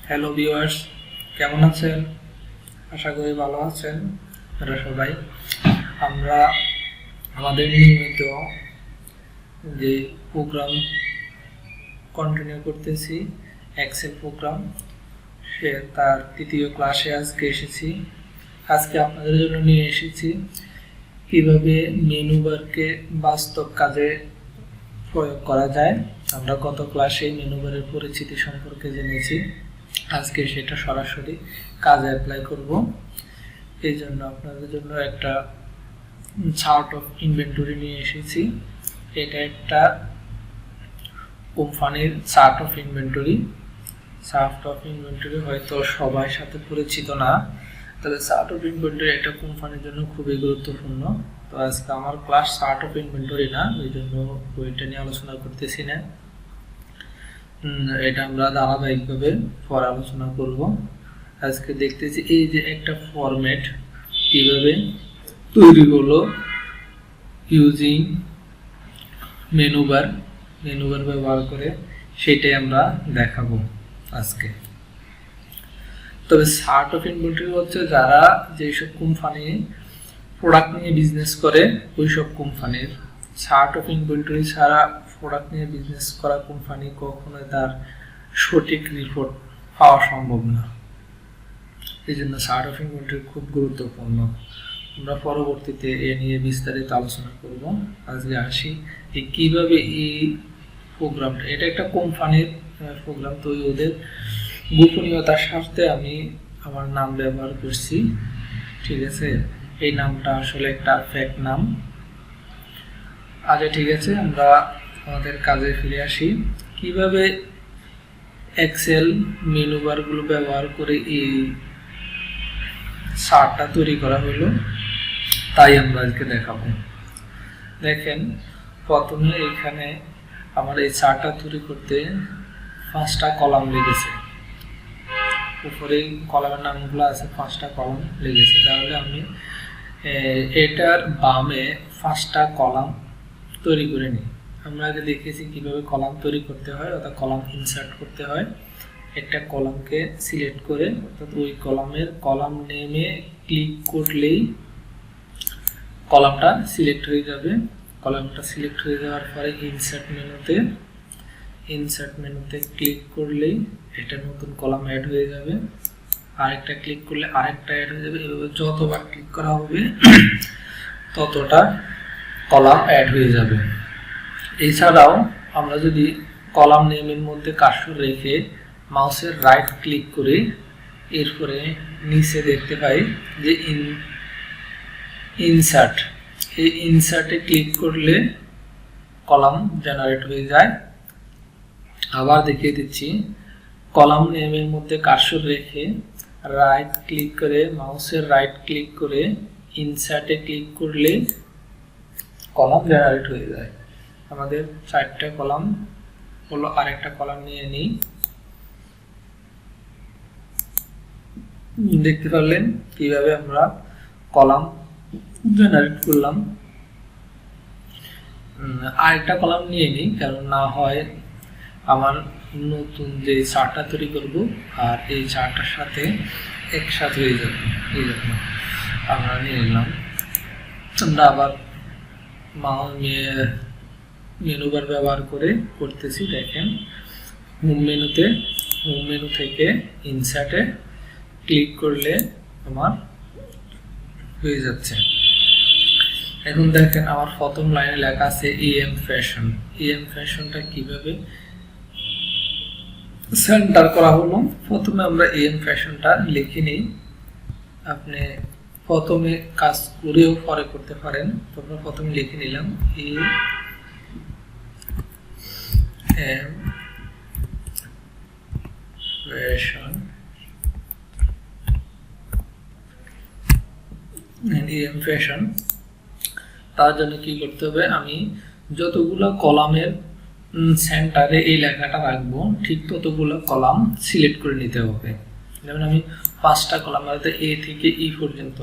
Hello viewers, কেমন আছেন? আশা করি ভালো আছেন আপনারা সবাই। আমরা আমাদের নিয়মিত যে প্রোগ্রাম কন্টিনিউ করতেছি, এক্সেল প্রোগ্রাম, তার তৃতীয় ক্লাসে আজকে এসেছি। আজকে আপনাদের জন্য নিয়ে এসেছি কিভাবে মেনু বারকে বাস্তব কাজে প্রয়োগ করা যায়। আমরা গত ক্লাসে মেনু বারের পরিচিতি সম্পর্কে জেনেছি, আজকে সেটা সরাসরি কাজে অ্যাপ্লাই করব। এই জন্য আপনাদের জন্য একটা চার্ট অফ ইনভেন্টরি নিয়ে এসেছি। এটা একটা কোম্পানির চার্ট অফ ইনভেন্টরি। হয়তো সবার সাথে পরিচিত না, তবে চার্ট অফ ইনভেন্টরি একটা কোম্পানির জন্য খুবই গুরুত্বপূর্ণ। তো আজকে আমার ক্লাস চার্ট অফ ইনভেন্টরি না, ওই জন্য ওইটা নিয়ে আলোচনা করতেছি না। এটা আমরা ধারাবাহিকভাবে পরে আলোচনা করব। আজকে দেখতেছি এই যে একটা ফরম্যাট কিভাবে তৈরি হলো ইউজিং মেনু বার ব্যবহার করে, সেটাই আমরা দেখাবো আজকে। তবে চার্ট অফ ইনভেন্টরি হচ্ছে যারা যেসব কোম্পানি প্রোডাক্ট নিয়ে বিজনেস করে ওই সব কোম্পানির। চার্ট অফ ইনভেন্টরি ছাড়া প্রোডাক্ট নিয়ে বিজনেস করা কোম্পানি কখনোই তার সঠিক রিপোর্ট পাওয়া সম্ভব না। এই জন্য চার্ট অফ ইনভেন্টরি খুব গুরুত্বপূর্ণ। আমরা পরবর্তীতে এ নিয়ে বিস্তারিত আলোচনা করব। আজকে আসি যে কীভাবে এই প্রোগ্রামটা, এটা একটা কোম্পানির প্রোগ্রাম, তো ওদের গোপনীয়তার স্বার্থে আমি আমার নাম ব্যবহার করছি, ঠিক আছে? এই নামটা আসলে একটা ফেক নাম। আচ্ছা, ঠিক আছে, আমরা আমাদের কাজে ফিরে আসি। কিভাবে এক্সেল মেনু বারগুলো ব্যবহার করে এই চার্টটা তৈরি করা হলো, তাই আমরা আজকে দেখাবো। দেখেন, প্রথমে এখানে আমার এই চার্টটা তৈরি করতে 5টা কলাম লেগেছে। উপরে কলামের নামগুলো আছে, 5টা কলাম লেগেছে। তাহলে আমি এটার বামে 5টা কলাম তৈরি করে নিই। আমরা আগে দেখেছি কিভাবে কলাম তৈরি করতে হয়, অর্থাৎ কলাম ইনসার্ট করতে হয়। একটা কলামকে সিলেক্ট করে, অর্থাৎ ওই কলামের কলাম নেমে ক্লিক করলেই কলামটা সিলেক্ট হয়ে যাবে। কলামটা সিলেক্ট হয়ে যাওয়ার পরে ইনসার্ট মেনুতে ক্লিক করলেই একটা নতুন কলাম অ্যাড হয়ে যাবে। আরেকটা ক্লিক করলে আরেকটা অ্যাড হয়ে যাবে। এভাবে যতবার ক্লিক করা হবে ততটা কলাম অ্যাড হয়ে যাবে। এছাড়াও আমরা যদি কলাম নেমের মধ্যে কার্সর রেখে মাউসের রাইট ক্লিক করে এরপরে নিচে দেখতে পাই যে ইনসার্ট, এই ইনসার্টে ক্লিক করলে কলাম জেনারেট হয়ে যায়। আবার দেখিয়ে দিচ্ছি, কলাম নেমের মধ্যে কার্সর রেখে রাইট ক্লিক করে মাউসের রাইট ক্লিক করে ইনসার্টে ক্লিক করলে কলাম জেনারেট হয়ে যায়। আমাদের 4টা কলাম হলো। আরেকটা কলাম নিয়ে নিই। দেখতে পারলেন কিভাবে আমরা কলাম জেনারেট করলাম। আরেকটা কলাম নিয়ে নিই, কারণ না হয় আমার নতুন যে চার্টটা তৈরি করব আর এই চার্টটার সাথে একসাথে হয়ে যাবে। এই জন্য আমরা নিয়ে নিলাম। আমরা আবার মেনু বার ব্যবহার করে করতেছি। দেখেন, হোম মেনু থেকে ইনসার্টে ক্লিক করলে আমার হয়ে যাচ্ছে। এখন দেখেন, আমার প্রথম লাইনে লেখা আছে EM ফ্যাশনটা কিভাবে সেন্টার করা হলো। প্রথমে আমরা EM ফ্যাশনটা লিখে নিই। আপনি প্রথমে কাজ করেও পরে করতে পারেন। তো আমরা প্রথমে লিখে নিলাম EM ফ্যাশন, EM ফ্যাশন। তার জন্য কি করতে হবে, আমি যতগুলো কলামের সেন্টারে এই লেখাটা রাখবো ঠিক ততগুলো কলাম সিলেক্ট করে নিতে হবে। যেমন আমি 5টা কলাম, অর্থাৎ A থেকে E পর্যন্ত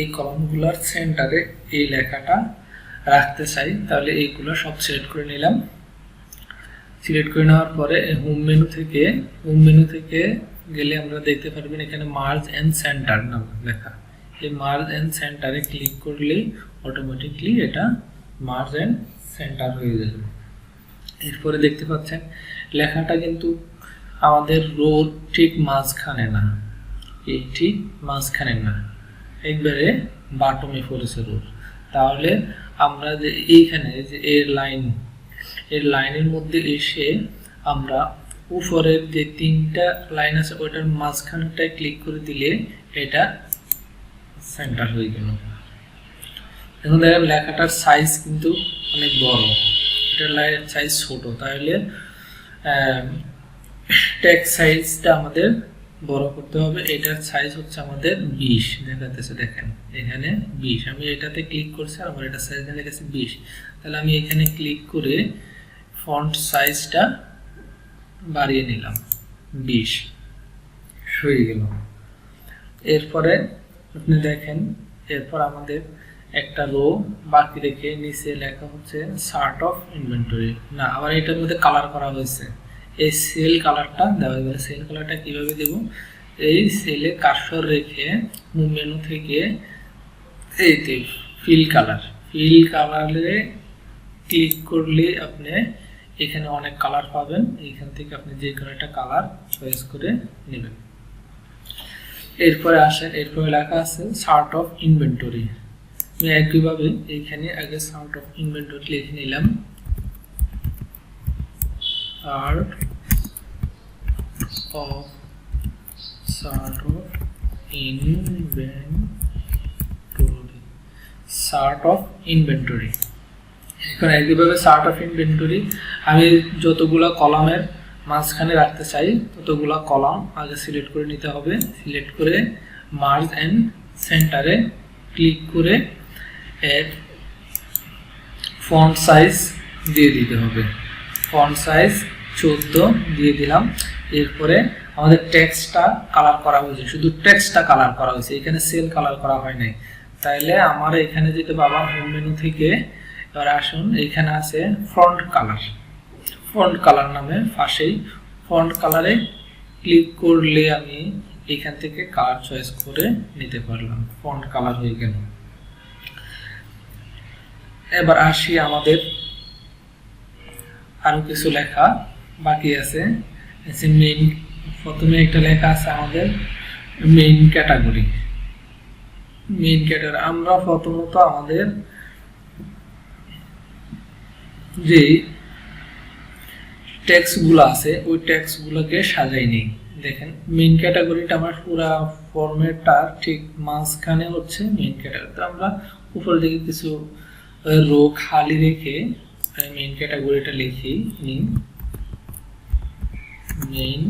এই কলামগুলোর সেন্টারে এই লেখাটা রাখতে চাই, তাহলে এইগুলো সব সিলেক্ট করে নিলাম। সিলেক্ট করে নেওয়ার পরে হোম মেনু থেকে গেলে আমরা দেখতে পারবেন এখানে মার্জ এন্ড সেন্টার নাম লেখা। এই মার্জ এন্ড সেন্টারে ক্লিক করলেই অটোমেটিকলি এটা মার্জ এন্ড সেন্টার হয়ে যাবে। এরপরে দেখতে পাচ্ছেন লেখাটা কিন্তু আমাদের রোর ঠিক মাঝখানে না, এই ঠিক মাঝখানে না, একবারে বাটমে পড়েছে রোর। তাহলে আমরা যে এইখানে যে এর লাইনের মধ্যে এসে আমরা উপরের যে 3টা লাইন আছে ওইটার মাঝখানটায় ক্লিক করে দিলে এটা সেন্টার হয়ে গেল। এখন দেখেন লেখাটার সাইজ কিন্তু অনেক বড়, এটার লাইনের সাইজ ছোট, তাহলে টেক্সট সাইজটা আমাদের বড় করতে হবে। এটার সাইজ হচ্ছে আমাদের 20 দেখাতেছে, দেখেন এখানে 20, আমি এটাতে ক্লিক করছি আর আমার এটা সাইজ লেখা 20। তাহলে আমি এখানে ক্লিক করে ফন্ট সাইজটা বাড়িয়ে নিলাম, 20 হয়ে গেল। এরপরে আপনি দেখেন এরপর আমাদের একটা রো বাকি রেখে নিচে লেখা হচ্ছে চার্ট অফ ইনভেন্টরি। না, আবার এটার মধ্যে কালার করা হয়েছে, এই সেল কালারটা দেওয়া যাবে। সেল কালারটা কিভাবে দেব, এই সেলে কার্সর রেখে মেনু থেকে এইতে ফিল কালারে ক্লিক করলে আপনি এখানে অনেক কালার পাবেন। এখান থেকে আপনি যে কোনো একটা কালার চয়েস করে নেবেন। এরপরে আসেন, এরপরে লেখা আছে চার্ট অফ ইনভেন্টরি। আমি একইভাবে এখানে আগে চার্ট অফ ইনভেন্টরি লিখে নিলাম, চার্ট অফ ইনভেন্টরি। এখন একইভাবে চার্ট অফ ইনভেন্টরি আমি যতগুলো কলামের মাঝখানে রাখতে চাই ততগুলো কলাম আগে সিলেক্ট করে নিতে হবে। সিলেক্ট করে মার্জ এন্ড সেন্টারে ক্লিক করে এর ফন্ট সাইজ দিয়ে দিতে হবে। ফন্ট সাইজ 14 দিয়ে দিলাম। এরপরে আমাদের টেক্সটটা কালার করা হয়েছে, শুধু টেক্সটটা কালার করা হয়েছে, এখানে সেল কালার করা হয় নাই। তাইলে আমার এখানে যেতে বাবা হোম মেনু থেকে এবার আসুন, এখানে আছে ফন্ট কালার নামে পাশেই ফন্ট কালারে ক্লিক করলে আমি এখান থেকে কালার চয়েস করে নিতে পারলাম, ফন্ট কালার হয়ে গেল। এবার আসি আমাদের আরো কিছু লেখা বাকি আছে। মেইন প্রথমে একটা লেখা আছে আমাদের মেইন ক্যাটাগরি। আমরা প্রথমত আমাদের যে টেক্সটগুলো আছে ওই টেক্সটগুলোকে সাজাই নেই। দেখেন মেইন ক্যাটাগরিটা আমার পুরো ফরম্যাটটা ঠিক মাঝখানে হচ্ছে মেইন ক্যাটাগরি। তো আমরা উপর দিকে কিছু রো খালি রেখে মেইন ক্যাটাগরিটা লিখি মেইন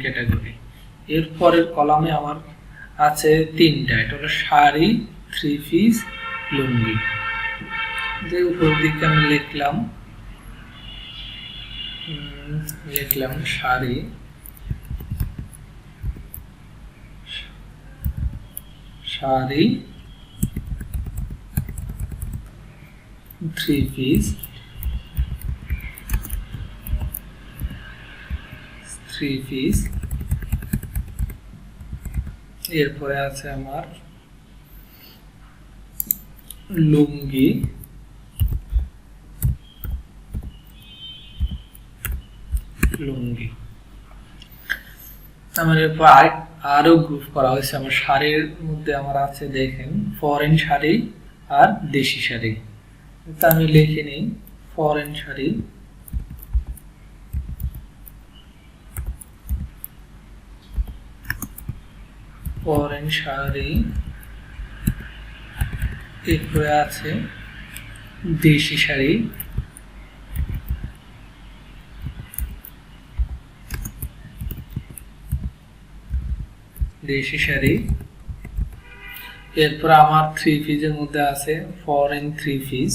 ক্যাটাগরি। এর পরের কলামে আমার আছে 3টা, এটা হলো শাড়ি, 3 পিস, লুঙ্গি। যে উপর দিকে আমি লিখলাম শাড়ি, শাড়ি 3 পিস, 3 পিস। এরপরে আছে আমার লুঙ্গি, আমার এরপর আরো গ্রুপ করা হয়েছে। আমার শাড়ির মধ্যে আমার আছে দেখেন ফরেন শাড়ি আর দেশি শাড়ি। তা আমি লিখে নিই ফরেন শাড়ি, এরপরে আছে দেশি শাড়ি, এরপর আমার 3 পিসের মধ্যে আছে foreign 3 piece,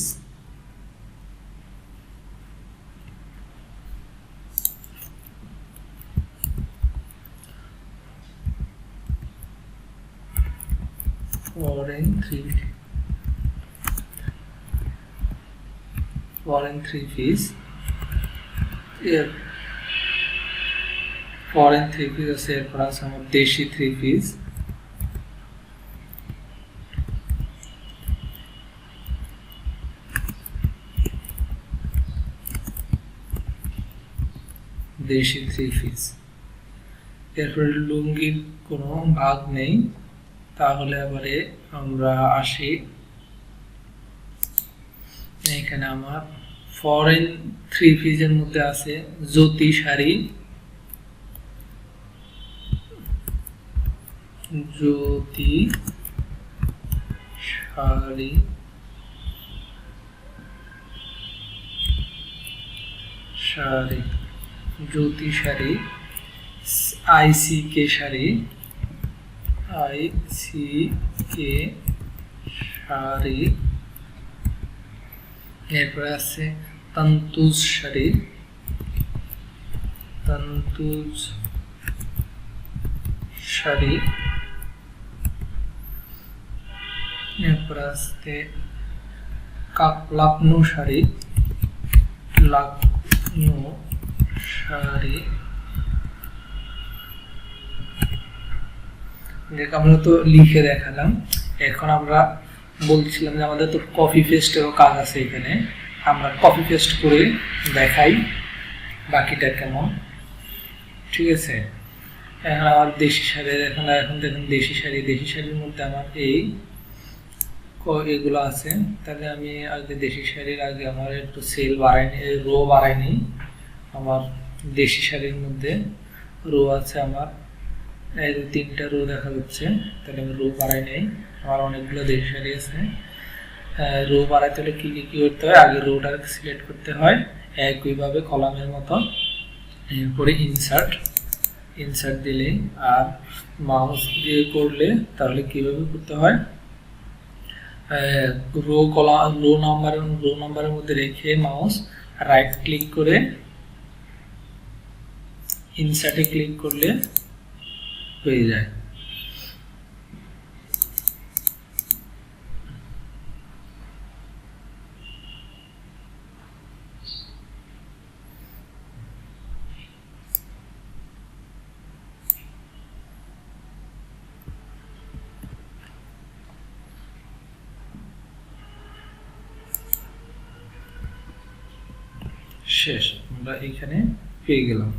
foreign three piece, foreign three piece আছে, এরপর আছে আমার দেশি থ্রি পিস, দেশি থ্রি পিস। এরপরে লুঙ্গির কোনো ভাগ নেই, তাহলে এবারে আমরা আসি এখানে আমার ফরেন থ্রি পিসের মধ্যে আছে জ্যোতি শাড়ি, জ্যোতি শাড়ি, শাড়ি, জ্যোতি শাড়ি, আইসিকে শাড়ি, আইসিকে শাড়ি, এরপরে আছে তন্তুজ শাড়ি, তন্তুজ শাড়ি, এরপরে আছে লাকনো শাড়ি, লাকনো শাড়ি। আমরা তো লিখে দেখালাম, এখন আমরা বলছিলাম যে আমাদের তো কপি পেস্টেরও কাজ আছে এখানে, আমরা কপি পেস্ট করে দেখাই বাকিটা কেমন। ঠিক আছে, এখন আমার দেশি শাড়ির এখন দেখুন দেশি শাড়ি, দেশি শাড়ির মধ্যে আমার এগুলো আছে। তাহলে আমি আগে দেশি শাড়ির আগে আমার একটু সেল বাড়াইনি, রো বাড়াইনি। আমার দেশি শাড়ির মধ্যে রো আছে আমার এই 3টা রো দেখা যাচ্ছে, তাহলে আমি রো বাড়াই নেই। আমার অনেকগুলো দেশি শাড়ি আছে। রো বাড়াইতে হলে কি করতে হয়, আগে রোটা সিলেক্ট করতে হয় একইভাবে কলামের মতো, এরপরে ইনসার্ট দিলে আর মাউস দিয়ে করলে তাহলে কিভাবে করতে হয়, রো নাম্বারের মধ্যে রেখে মাউস রাইট ক্লিক করে ইনসার্টে ক্লিক করলে হয়ে যায়। শেষ, আমরা এখানে পেয়ে গেলাম।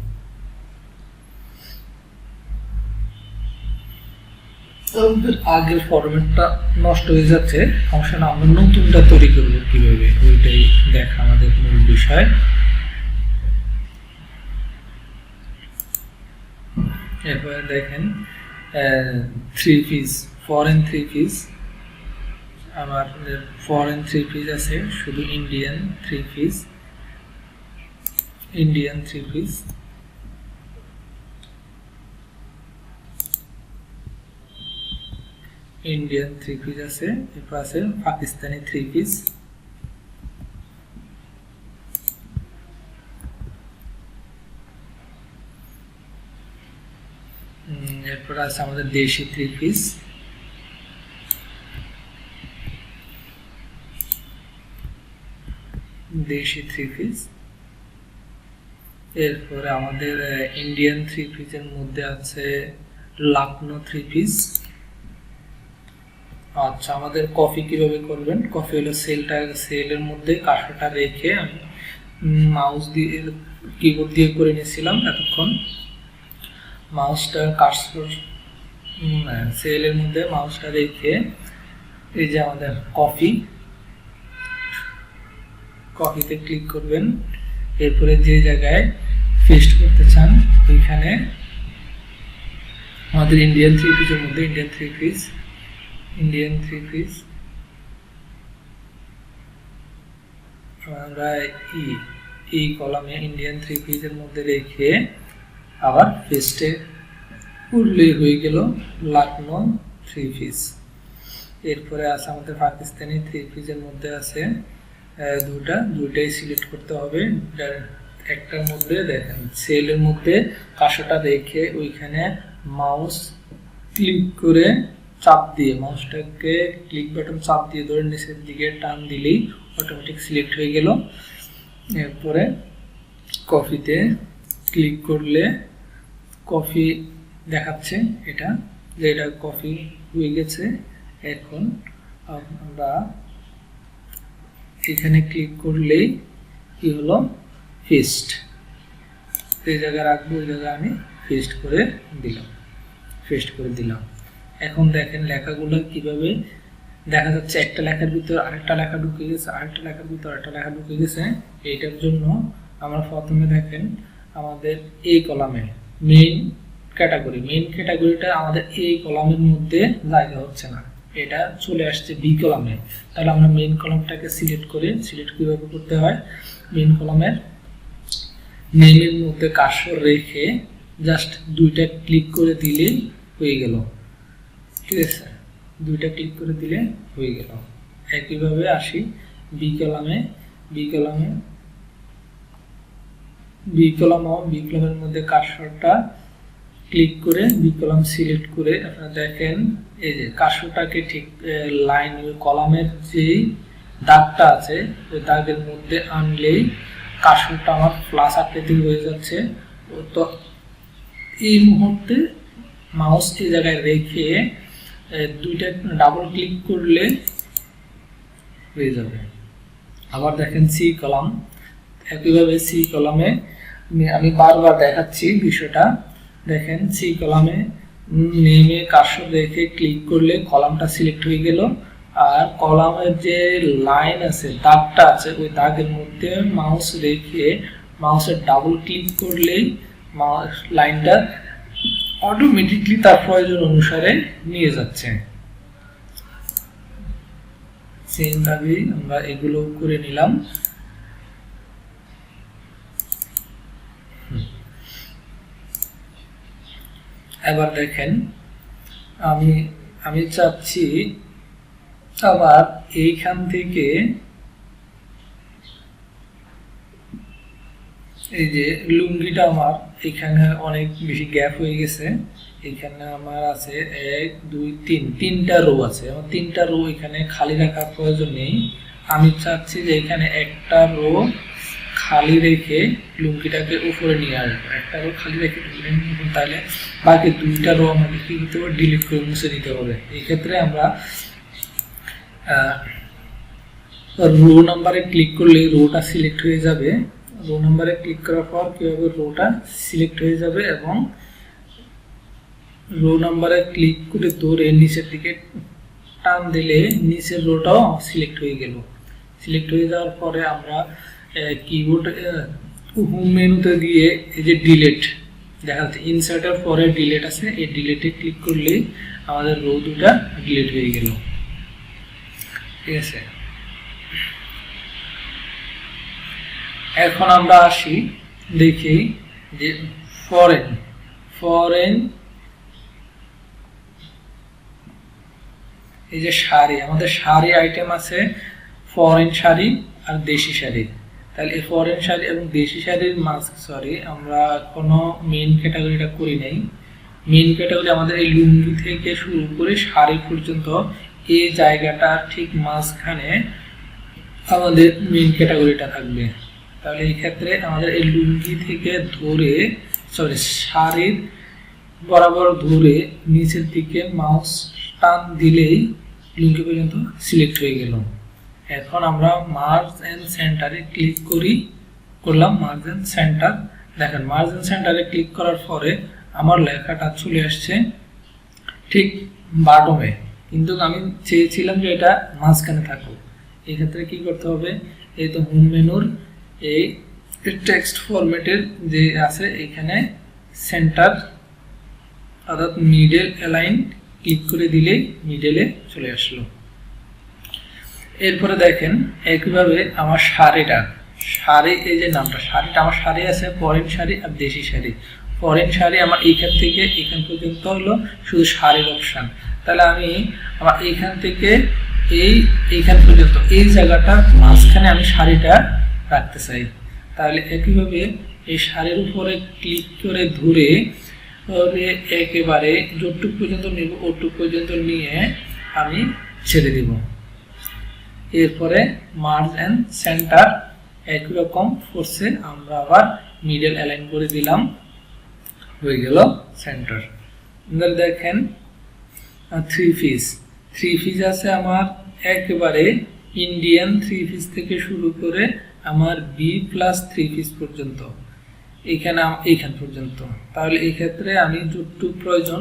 আগের ফরম্যাটটা নষ্ট হয়ে যাচ্ছে, সমস্যা না, আমরা নতুনটা তৈরি করবো কিভাবে ওইটাই দেখা আমাদের মূল বিষয়। এরপরে দেখেন three piece, foreign three piece, আমার ফরেন থ্রি পিস আছে শুধু Indian three piece, Indian three piece, Indian three piece আছে, এরপর আছে পাকিস্তানি থ্রি পিস, এরপর আছে আমাদের দেশি থ্রি পিস, দেশি থ্রি পিস, এরপরে আমাদের ইন্ডিয়ান থ্রি পিসের মধ্যে আছে লাকনো থ্রি পিস। আচ্ছা, আমাদের কপি কিভাবে করবেন, কপি হলো সেলের মধ্যে কার্সরটা রেখে আমি মাউস দিয়ে কিবোর্ড দিয়ে করে নিয়েছিলাম এতক্ষণ, মাউসটা কার্সর সেলের মধ্যে মাউসটা রেখে এই যে আমাদের কপিতে ক্লিক করবেন, এরপরে যে জায়গায় পেস্ট করতে চান ওইখানে আমাদের ইন্ডিয়ান থ্রি পিসের মধ্যে ইন্ডিয়ান থ্রি পিস আমরা এই কলামে ইন্ডিয়ান থ্রি পিসের মধ্যে রেখে আবার পেস্টে উঠলে হয়ে গেল লাকনো থ্রি পিস। এরপরে আছে আমাদের পাকিস্তানি থ্রি পিসের মধ্যে আছে দুইটাই সিলেক্ট করতে হবে। একটার মধ্যে দেখেন সেলের মধ্যে কাঁসাটা রেখে ওইখানে মাউস ক্লিক করে চাপ দিয়ে, মাউসটাকে ক্লিক বাটন চাপ দিয়ে ধরে নিচের দিকে টান দিলেই অটোমেটিক সিলেক্ট হয়ে গেল। এরপরে কপিতে ক্লিক করলে কপি দেখাচ্ছে এটা যে এটা কপি হয়ে গেছে। এখন আমরা এখানে ক্লিক করলেই কি হলো, পেস্ট। এই জায়গায় রাখবো, ওই জায়গায় আমি পেস্ট করে দিলাম। এখন দেখেন লেখাগুলো কিভাবে দেখা যাচ্ছে, একটা লেখার ভিতর আরেকটা লেখা ঢুকে গেছে, আরেকটা লেখার ভিতর আরেকটা লেখা ঢুকে গেছে। এইটার জন্য আমরা প্রথমে দেখেন আমাদের এই কলামে মেইন ক্যাটাগরিটা আমাদের এই কলামের মধ্যে জায়গা হচ্ছে না, এটা চলে আসছে বি কলামে। তাহলে আমরা মেইন কলামটাকে সিলেক্ট কিভাবে করতে হয়, মেইন কলামের নেমের মধ্যে কার্সর রেখে জাস্ট দুইটা ক্লিক করে দিলেই হয়ে গেল। ঠিক আছে, দুইটা ক্লিক করে দিলে হয়ে গেল। একইভাবে আসি বি কলামের মধ্যে কার্সরটা ক্লিক করে বি কলাম সিলেক্ট করে আপনারা দেখেন এই যে কার্সরটাকে ঠিক লাইন কলামের যে দাগটা আছে ওই দাগের মধ্যে আনলেই কার্সরটা আমার প্লাস আকৃতি হয়ে যাচ্ছে। তো এই মুহূর্তে মাউস এই জায়গায় রেখে দুইটা ডাবল ক্লিক করলে হয়ে যাবে। আবার দেখেন সি কলাম, একইভাবে সি কলামে আমি বারবার দেখাচ্ছি বিষয়টা। দেখেন সি কলামে নেমে কার্সর রেখে ক্লিক করলে কলামটা সিলেক্ট হয়ে গেল, আর কলামের যে লাইন আছে দাগটা আছে ওই দাগের মধ্যে মাউস রেখে মাউসের ডাবল ক্লিক করলেই লাইনটা অটোমেটিকলি তার প্রয়োজন অনুসারে নিয়ে যাচ্ছে। সেম ভাবে আমরা এগুলো করে নিলাম। এবার দেখেন আমি চাচ্ছি আবার এইখান থেকে এই যে লুঙ্গিটা আমার এখানে অনেক বেশি গ্যাপ হয়ে গেছে। এখানে আমার আছে 1 2 3 তিনটা রো আছে, আমার তিনটা রো এখানে খালি রাখার প্রয়োজন নেই। আমি চাচ্ছি যে এখানে একটা রো খালি রেখে লুঙ্গিটাকে উপরে নিয়ে আসবো, একটা রো খালি রেখে তাহলে বাকি দুইটা রো আমাকে কি করতে হবে, ডিলিট করে মুছে দিতে হবে। এই ক্ষেত্রে আমরা রো নাম্বারে ক্লিক করলে রোটা সিলেক্ট হয়ে যাবে। রো নাম্বারে ক্লিক করার পর কি হবে, রোটা সিলেক্ট হয়ে যাবে এবং রো নাম্বারে ক্লিক করে ধরে নিচের দিকে টান দিলে নিচের রোটাও সিলেক্ট হয়ে গেল। সিলেক্ট হয়ে যাওয়ার পরে আমরা কিবোর্ড হোম মেনুতে গিয়ে এই যে ডিলিট দেখা যাচ্ছে, ইনসার্টের পরে ডিলিট আছে, এই ডিলিটে ক্লিক করলে আমাদের রো দুটা ডিলিট হয়ে গেল। ঠিক আছে, এখন আমরা আসি দেখি যে ফরেন এই যে শাড়ি, আমাদের শাড়ি আইটেম আছে ফরেন শাড়ি আর দেশি শাড়ি। তাহলে এই ফরেন শাড়ি এবং দেশি শাড়ির আমরা কোনো মেইন ক্যাটাগরিটা করি নাই। মেইন ক্যাটাগরি আমাদের এই লুঙ্গি থেকে শুরু করে শাড়ি পর্যন্ত এই জায়গাটা ঠিক মাঝখানে আমাদের মেইন ক্যাটাগরিটা থাকবে। তাহলে এই ক্ষেত্রে আমাদের এই লুঙ্গি থেকে ধরে শাড়ির বরাবর ধরে নিচের দিকে মাউস টান দিলেই লুঙ্গি পর্যন্ত সিলেক্ট হয়ে গেল। এখন আমরা মার্জ এন্ড সেন্টারে ক্লিক করলাম। মার্জ এন্ড সেন্টার, দেখেন মার্জ এন্ড সেন্টারে ক্লিক করার পরে আমার লেখাটা চলে আসছে ঠিক বটমে, কিন্তু আমি চেয়েছিলাম যে এটা মাঝখানে থাকুক। এই ক্ষেত্রে কি করতে হবে, এই তো হোম মেনুর এই টেক্সট ফরম্যাটের যে আছে এখানে সেন্টার অর্থাৎ মিডল অ্যালাইন ক্লিক করে দিলেই মিডলে চলে আসলো। এরপরে দেখেন একইভাবে আমার শাড়ি এই যে নামটা শাড়িটা আমার শাড়ি আছে ফরেন শাড়ি আর দেশি শাড়ি। ফরেন শাড়ি আমার এইখান থেকে এখান পর্যন্ত হলো শুধু শাড়ির অপশান। তাহলে আমি আমার এইখান থেকে এইখান পর্যন্ত এই জায়গাটা মাঝখানে আমি শাড়িটা রাখতে চাই। তাহলে একইভাবে এই শাড়ির উপরে ক্লিক করে ধরে একেবারে যতটুকু পর্যন্ত নিব ওটুকু পর্যন্ত নিয়ে আমি ছেড়ে দিব। এরপরে মার্জ এন্ড সেন্টার একই রকম ফোর্সে আমরা আবার মিডল অ্যালাইন করে দিলাম, হয়ে গেল সেন্টার। দেখেন থ্রি পিস আছে আমার একেবারে ইন্ডিয়ান থ্রি পিস থেকে শুরু করে আমার বি প্লাস থ্রি পিস পর্যন্ত, এইখান পর্যন্ত। তাহলে এই ক্ষেত্রে আমি যতটুকু প্রয়োজন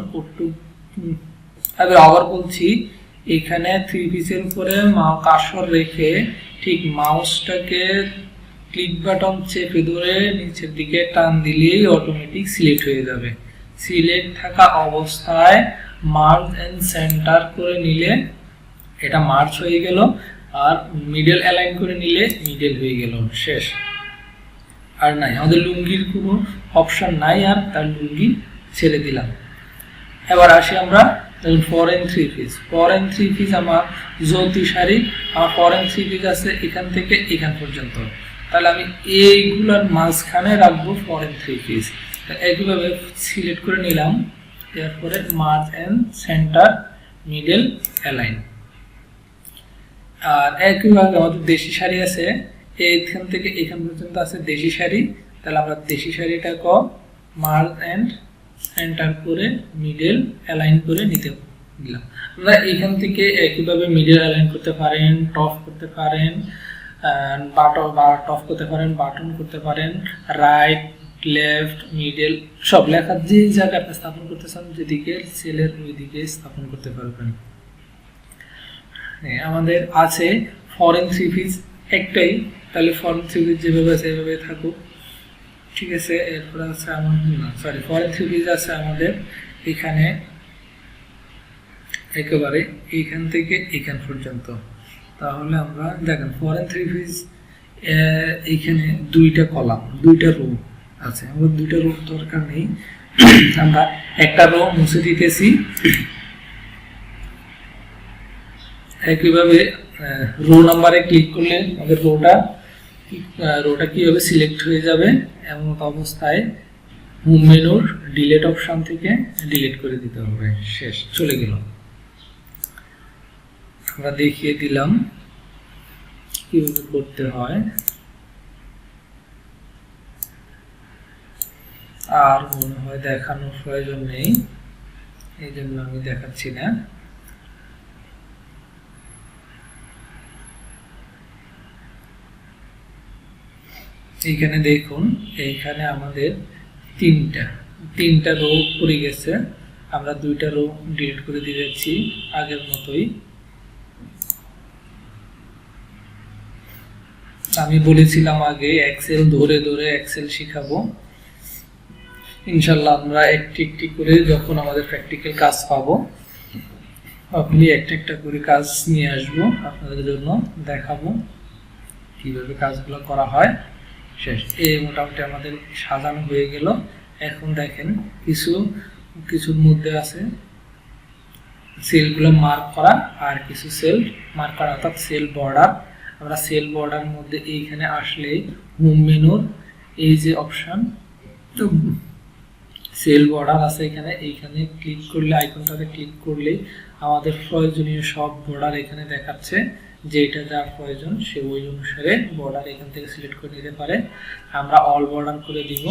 আবার বলছি, এখানে থ্রি পিসের উপরে কার্সর রেখে ঠিক মাউসটাকে ক্লিক বাটন চেপে ধরে নিচের দিকে টান দিলেই অটোমেটিক সিলেক্ট হয়ে যাবে। সিলেক্ট থাকা অবস্থায় মার্জ এন্ড সেন্টার করে নিলে এটা মার্জ হয়ে গেল, আর মিডল অ্যালাইন করে নিলে মিডল হয়ে গেল, শেষ। আর নাই, আমাদের লুঙ্গির কোনো অপশন নাই, আর তার লুঙ্গি ছেড়ে দিলাম। এবার আসি আমরা ফরেন থ্রি পিস আমার জ্যোতি শাড়ি, আমার ফরেন থ্রি পিস আছে এখান থেকে এখান পর্যন্ত। তাহলে আমি এইগুলোর মাঝখানে রাখবো ফরেন থ্রি পিস। একইভাবে সিলেক্ট করে নিলাম, এরপরে merge and center middle align. আর একইভাবে আমাদের দেশি শাড়ি আছে, এইখান থেকে এখান পর্যন্ত আছে দেশি শাড়ি। তাহলে আমরা দেশি শাড়িটাকে মার্জ এন্ড সেন্টার করে মিডল অ্যালাইন করে নিতে দিলাম। আমরা এখান থেকে একইভাবে মিডল অ্যালাইন করতে পারেন, টপ করতে পারেন, টপ করতে পারেন, বাটন করতে পারেন, রাইট লেফট মিডল সব লেখা যে জায়গায় আপনি স্থাপন করতে চান, যেদিকে সেলের ওইদিকে স্থাপন করতে পারবেন। আমাদের আছে ফরেন থ্রি পিস একটাই, তাহলে ফরেন থ্রি পিস যেভাবে আছে এভাবে থাকুক, ঠিক আছে। এরপর আছে আমার ফরেন থ্রি পিস আছে আমাদের এখানে একেবারে এইখান থেকে এখান পর্যন্ত। তাহলে আমরা দেখেন ফরেন থ্রি পিস এইখানে দুইটা কলাম, দুইটা রো আছে, আমাদের দুইটা রো দরকার নেই, আমরা একটা রো মুছে দিতেছি। একইভাবে রো নাম্বারে ক্লিক করলে আমাদের রোটা কিভাবে সিলেক্ট হয়ে যাবে, এমন অবস্থায় হোম মেনুর ডিলিট অপশন থেকে ডিলিট করে দিতে হবে, শেষ, চলে গেল। আমরা দেখিয়ে দিলাম কিভাবে করতে হয়। আর মনে হয় দেখানোর প্রয়োজন নেই, এই জন্য আমি দেখাচ্ছি না। এইখানে দেখুন, এইখানে আমাদের তিনটা রো পড়ে গেছে, আমরা দুইটা রো ডিলিট করে দিয়ে যাচ্ছি আগের মতোই। আমি বলেছিলাম আগে এক্সেল ধরে এক্সেল শিখাবো, ইনশাল্লাহ আমরা একটি করে যখন আমাদের প্র্যাকটিক্যাল কাজ পাবো, আপনি একটা করে কাজ নিয়ে আসবো আপনাদের জন্য, দেখাবো কিভাবে কাজগুলো করা হয়, শেষ। এই মোটামুটি আমাদের সাজানো হয়ে গেল। এখন দেখেন কিছুর মধ্যে আছে সেলগুলো মার্ক করা, আর কিছু সেল মার্ক করা, অর্থাৎ সেল বর্ডার। আমরা সেল বর্ডার মধ্যে এইখানে আসলে হোম মেনুর এই যে অপশন সেল বর্ডার আছে এইখানে ক্লিক করলে, আইকনটাতে ক্লিক করলে আমাদের প্রয়োজনীয় সব বর্ডার এখানে দেখাচ্ছে, যেটা যা প্রয়োজন সে ওই অনুসারে বর্ডার এখান থেকে সিলেক্ট করে নিতে পারে। আমরা অল বর্ডার করে দিব,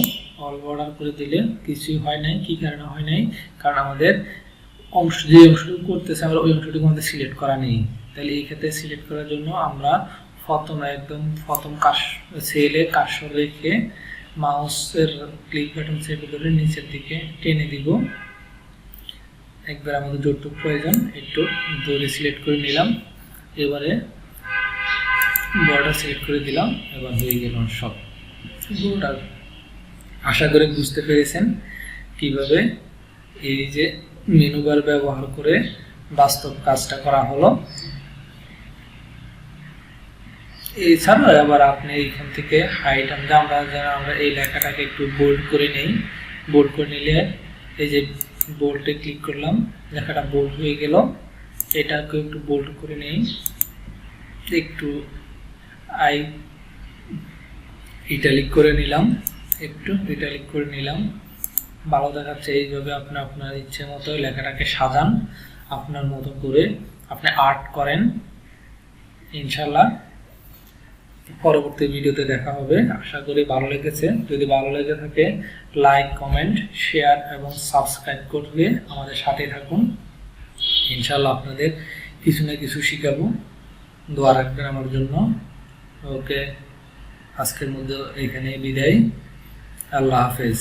অল বর্ডার করে দিলে কিছুই হয় নাই। কি কারণে হয় নাই? কারণ আমাদের যে অংশটুকু করতেছে আমরা ওই অংশটুকু আমাদের সিলেক্ট করা নেই। তাহলে এই ক্ষেত্রে সিলেক্ট করার জন্য আমরা প্রথম সেলে কার্সর রেখে মাউসের ক্লিক বাটন চেপে ধরে নিচের দিকে টেনে দিব। একবার আমাদের যতটুকু প্রয়োজন একটু দড়ি সিলেক্ট করে নিলাম, এবারে বর্ডার সিলেক্ট করে দিলাম, এবার হয়ে গেল সব বর্ডার। আশা করি বুঝতে পেরেছেন কিভাবে এই যে মেনু বার ব্যবহার করে বাস্তব কাজটা করা হলো। এছাড়া আবার আপনি এইখান থেকে আইটেম আমরা এই লেখাটাকে একটু বোল্ড করে নেই, বোল্ড করে নিলে এই যে বোল্ডে ক্লিক করলাম, লেখাটা বোল্ড হয়ে গেল। এটাকে একটু বোল্ড করে নেই, একটু ইটালিক করে নিলাম, ভালো দেখাচ্ছে। এইভাবে আপনি আপনার ইচ্ছে মতো লেখাটাকে সাজান, আপনার মতো করে আপনি আর্ট করেন, ইনশাল্লাহ পরবর্তী ভিডিওতে দেখা হবে। আশা করি ভালো লেগেছে। যদি ভালো লেগে থাকে লাইক, কমেন্ট, শেয়ার এবং সাবস্ক্রাইব করলে আমাদের সাথে থাকুন। ইনশাআল্লাহ আপনাদের কিছু না কিছু শিখাবো। দোয়া রাখবেন আমার জন্য। ওকে, আজকের মধ্যে এখানে বিদায়। আল্লাহ হাফেজ।